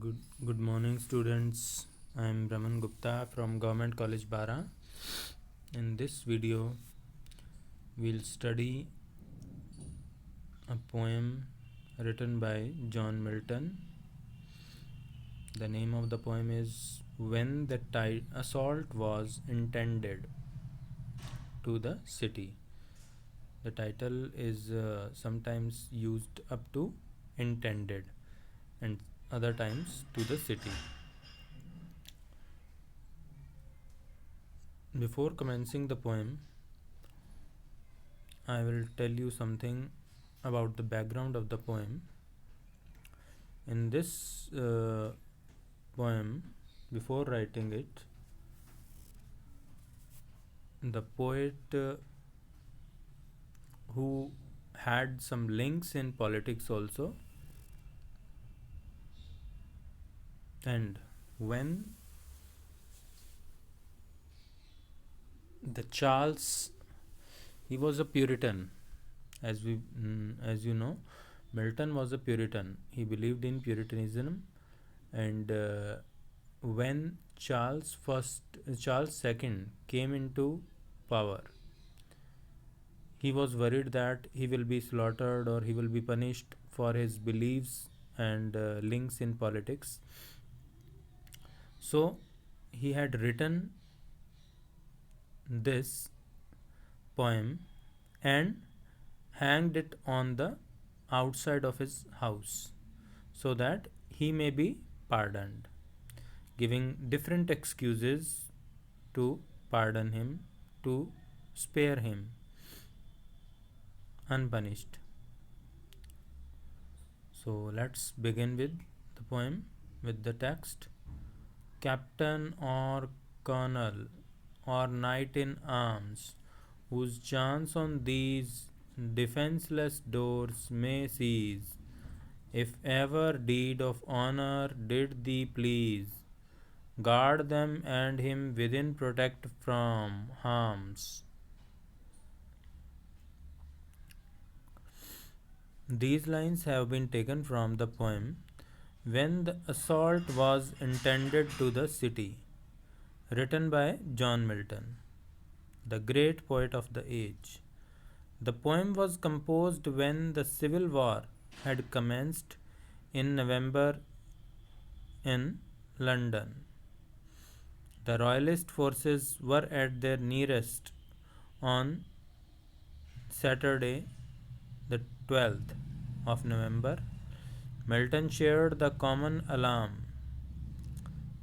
Good morning, students. I am Raman Gupta from Government College Bara. In this video, we'll study a poem written by John Milton. The name of the poem is When the Assault Was Intended to the City. The title is sometimes used up to intended and other times to the city. Before commencing the poem, I will tell you something about the background of the poem. In this poem, before writing it, the poet who had some links in politics also, and when the Charles, he was a Puritan, as you know, Milton was a Puritan. He believed in Puritanism, and when Charles II came into power, he was worried that he will be slaughtered or he will be punished for his beliefs and links in politics. So he had written this poem and hanged it on the outside of his house so that he may be pardoned, giving different excuses to pardon him, to spare him unpunished. So let's begin with the poem with the text. Captain or colonel or knight in arms, whose chance on these defenceless doors may seize, if ever deed of honor did thee please, guard them and him within protect from harms. These lines have been taken from the poem When the Assault Was Intended to the City, written by John Milton, the great poet of the age. The poem was composed when the Civil War had commenced in November in London. The Royalist forces were at their nearest on Saturday, the 12th of November. Milton shared the common alarm.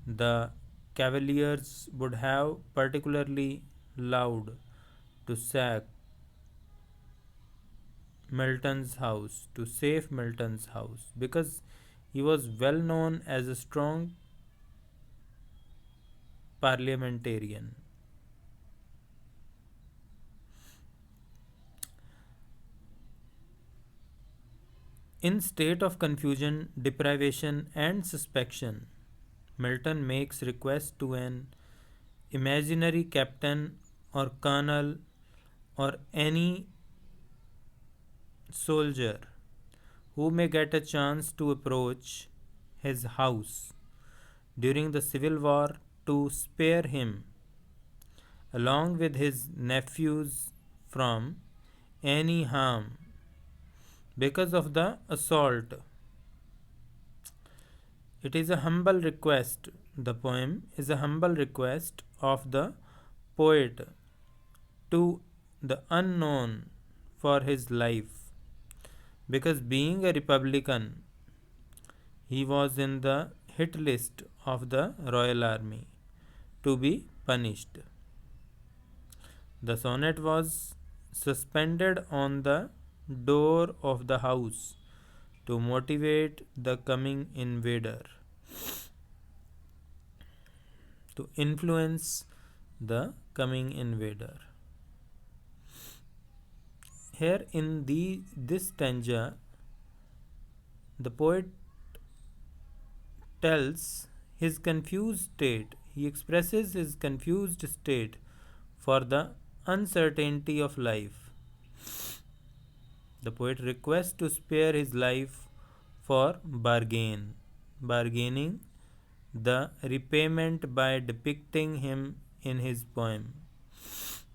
The Cavaliers would have particularly loud to sack Milton's house, to save Milton's house, because he was well known as a strong parliamentarian. In state of confusion, deprivation, and suspicion, Milton makes request to an imaginary captain or colonel or any soldier who may get a chance to approach his house during the Civil War to spare him, along with his nephews, from any harm because of the assault. It is a humble request. The poem is a humble request of the poet to the unknown for his life, because being a Republican, he was in the hit list of the Royal Army to be punished. The sonnet was suspended on the door of the house to motivate the coming invader, to influence the coming invader. Here in this stanza, the poet tells his confused state. He expresses his confused state for the uncertainty of life. The poet requests to spare his life for bargain, bargaining the repayment by depicting him in his poem.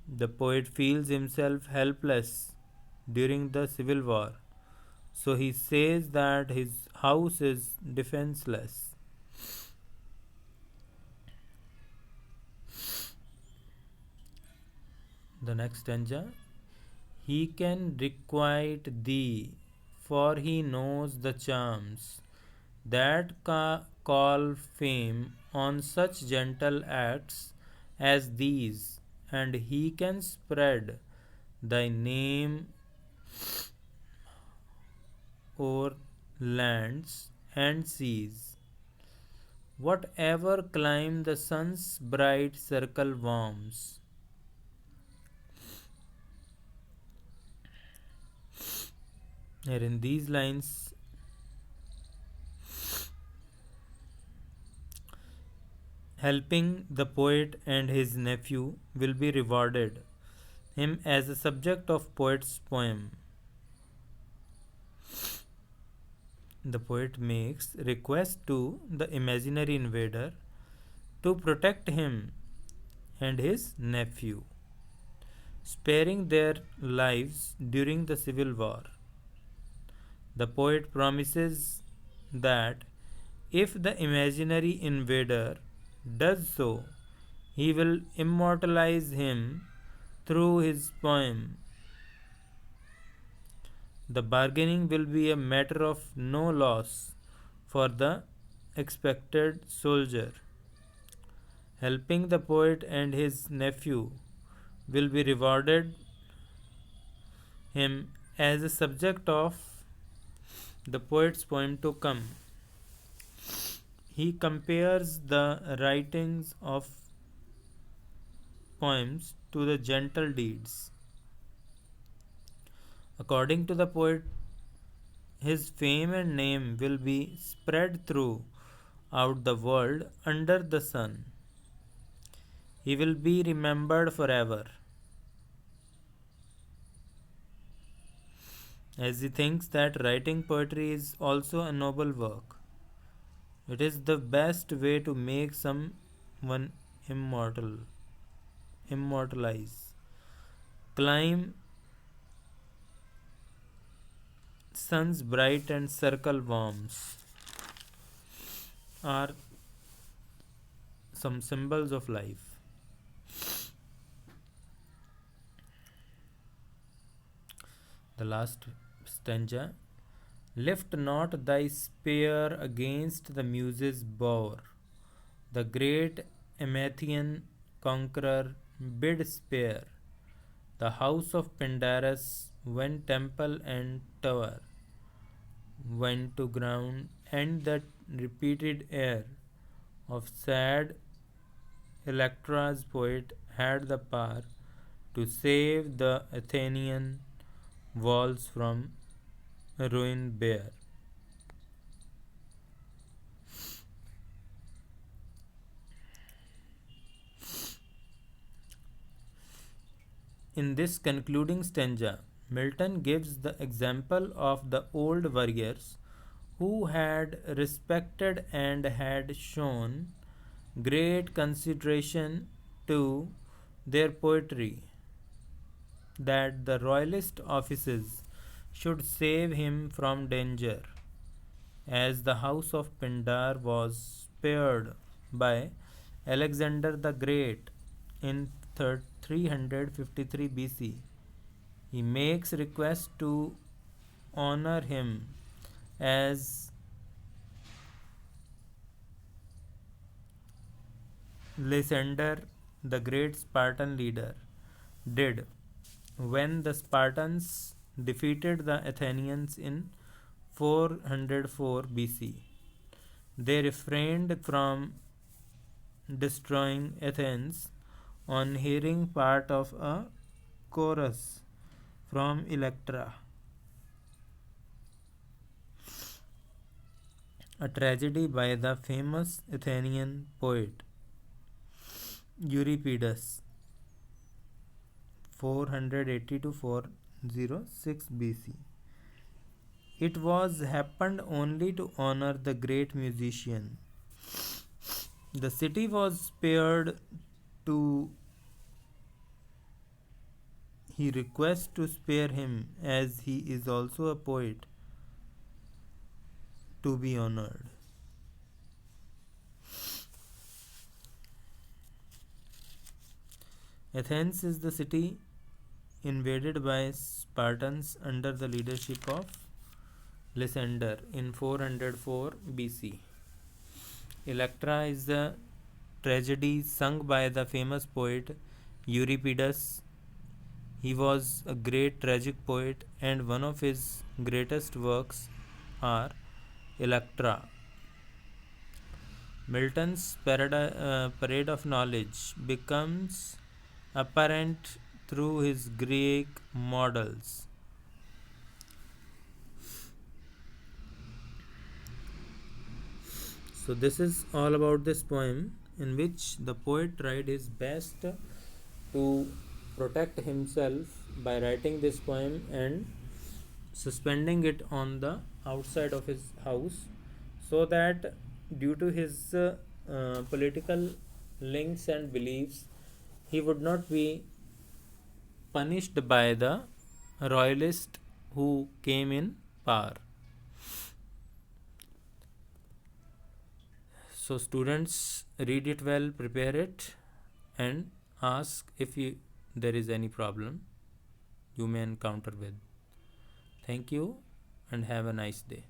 The poet feels himself helpless during the civil war, so he says that his house is defenseless. The next stanza: he can requite thee, for he knows the charms that call fame on such gentle acts as these, and he can spread thy name o'er lands and seas. Whatever climb the sun's bright circle warms. Here in these lines, helping the poet and his nephew will be rewarded him as a subject of poet's poem. The poet makes request to the imaginary invader to protect him and his nephew, sparing their lives during the civil war. The poet promises that if the imaginary invader does so, he will immortalize him through his poem. The bargaining will be a matter of no loss for the expected soldier. Helping the poet and his nephew will be rewarded him as a subject of the poet's poem to come. He compares the writings of poems to the gentle deeds. According to the poet, his fame and name will be spread throughout the world under the sun. He will be remembered forever, as he thinks that writing poetry is also a noble work. It is the best way to make someone immortalize. Climb sun's bright and circle warms are some symbols of life. The last stanza: lift not thy spear against the muses' bower. The great Emathian conqueror bid spare the house of Pindarus when temple and tower went to ground, and that repeated air of sad Electra's poet had the power to save the Athenian walls from ruin bare. In this concluding stanza, Milton gives the example of the old warriors who had respected and had shown great consideration to their poetry, that the royalist offices should save him from danger, as the house of Pindar was spared by Alexander the Great in 353 BC. He makes request to honor him as Lysander, the great Spartan leader, did when the Spartans defeated the Athenians in 404 BC. They refrained from destroying Athens on hearing part of a chorus from Electra, a tragedy by the famous Athenian poet Euripides, 480 to 406 BC. It was happened only to honor the great musician. The city was spared to he requests to spare him as he is also a poet to be honored. Athens is the city invaded by Spartans under the leadership of Lysander in 404 BC. Electra is the tragedy sung by the famous poet Euripides. He was a great tragic poet, and one of his greatest works are Electra. Milton's Parade of Knowledge becomes apparent through his Greek models. So, this is all about this poem in which the poet tried his best to protect himself by writing this poem and suspending it on the outside of his house, so that due to his political links and beliefs he would not be punished by the royalist who came in power. So students, read it well, prepare it, and ask if there is any problem you may encounter with. Thank you and have a nice day.